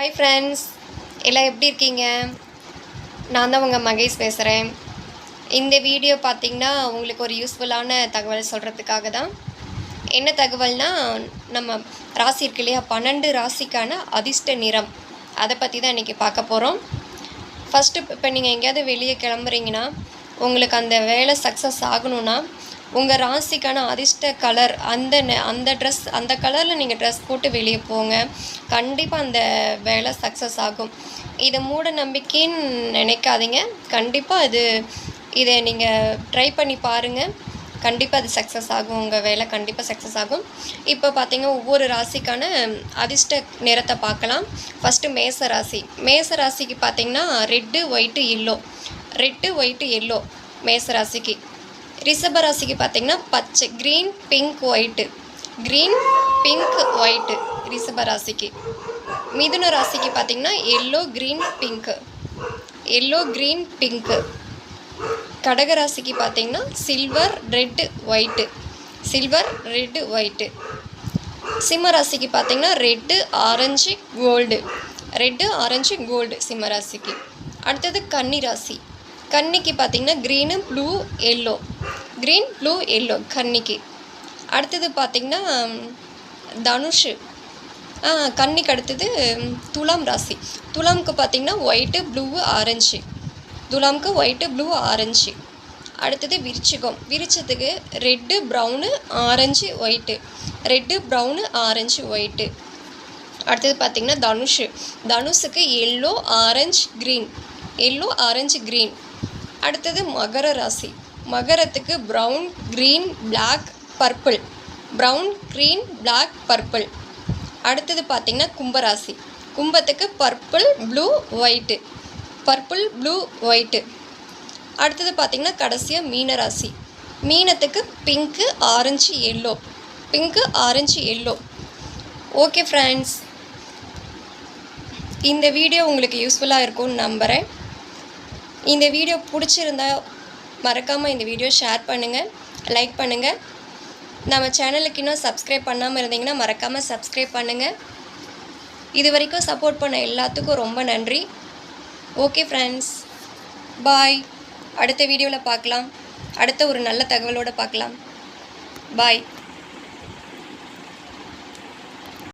Hi friends, எல்லாம் எப்படி இருக்கீங்க? நான் தான் உங்கள் மகேஷ் பேசுகிறேன். இந்த வீடியோ பார்த்திங்கன்னா உங்களுக்கு ஒரு யூஸ்ஃபுல்லான தகவல் சொல்கிறதுக்காக தான். என்ன தகவல்னால், நம்ம ராசி இருக்கு இல்லையா, 12 ராசிக்கான அதிர்ஷ்ட நிறம், அதை பற்றி தான் இன்றைக்கி பார்க்க போகிறோம். ஃபஸ்ட்டு இப்போ நீங்கள் எங்கேயாவது வெளியே கிளம்புறீங்கன்னா, உங்களுக்கு அந்த வேலை சக்ஸஸ் ஆகணும்னா, உங்கள் ராசிக்கான அதிர்ஷ்ட கலர் அந்த ட்ரெஸ், அந்த கலரில் நீங்கள் ட்ரெஸ் போட்டு வெளியே போங்க. கண்டிப்பாக அந்த வேலை சக்ஸஸ் ஆகும். இதை மூட நம்பிக்கைன்னு நினைக்காதீங்க. கண்டிப்பாக இதை நீங்கள் ட்ரை பண்ணி பாருங்கள். கண்டிப்பாக அது சக்ஸஸ் ஆகும். உங்கள் வேலை கண்டிப்பாக சக்ஸஸ் ஆகும். இப்போ பார்த்தீங்கன்னா ஒவ்வொரு ராசிக்கான அதிர்ஷ்ட நிறத்தை பார்க்கலாம். ஃபஸ்ட்டு மேச ராசி. மேச ராசிக்கு பார்த்திங்கன்னா ரெட்டு ஒயிட்டு எல்லோ மேச ராசிக்கு. ரிஷப ராசிக்கு பார்த்திங்கன்னா பச்சை, க்ரீன் பிங்க் ஒயிட்டு ரிஷப ராசிக்கு. மிதுன ராசிக்கு பார்த்திங்கன்னா எல்லோ க்ரீன் பிங்க்கு. கடக ராசிக்கு பார்த்திங்கன்னா சில்வர் ரெட்டு ஒயிட்டு. சிம்ம ராசிக்கு பார்த்திங்கன்னா ரெட்டு ஆரஞ்சு கோல்டு சிம்ம ராசிக்கு. அடுத்தது கன்னி ராசி. கன்னிக்கு பார்த்திங்கன்னா க்ரீன் ப்ளூ எல்லோ கன்னிக்கு. அடுத்தது பார்த்திங்கன்னா தனுஷு. கன்னிக்கு அடுத்தது துலாம் ராசி. துலாமுக்கு பார்த்திங்கன்னா ஒயிட்டு ப்ளூ ஆரஞ்சு. அடுத்தது விருச்சிகத்துக்கு ரெட்டு ப்ரௌனு ஆரஞ்சு ஒயிட்டு. அடுத்தது பார்த்திங்கன்னா தனுஷுக்கு எல்லோ ஆரஞ்சு க்ரீன். அடுத்தது மகர ராசி. மகரத்துக்கு ப்ரௌன் க்ரீன் பிளாக் பர்பிள். அடுத்தது பார்த்திங்கன்னா கும்பராசி. கும்பத்துக்கு பர்பிள் ப்ளூ ஒயிட்டு. அடுத்தது பார்த்திங்கன்னா கடைசியாக மீனராசி. மீனத்துக்கு pink orange yellow. Okay friends, இந்த வீடியோ உங்களுக்கு யூஸ்ஃபுல்லாக இருக்கும்னு நம்புகிறேன். இந்த வீடியோ பிடிச்சிருந்தா மறக்காமல் இந்த வீடியோ ஷேர் பண்ணுங்கள், லைக் பண்ணுங்கள். நம்ம சேனலுக்கு இன்னும் சப்ஸ்கிரைப் பண்ணாமல் இருந்தீங்கன்னா மறக்காமல் சப்ஸ்கிரைப் பண்ணுங்கள். இது வரைக்கும் சப்போர்ட் பண்ண எல்லாத்துக்கும் ரொம்ப நன்றி. ஓகே ஃப்ரெண்ட்ஸ், பாய். அடுத்த வீடியோவில் பார்க்கலாம். அடுத்த ஒரு நல்ல தகவலோடு பார்க்கலாம். பாய்.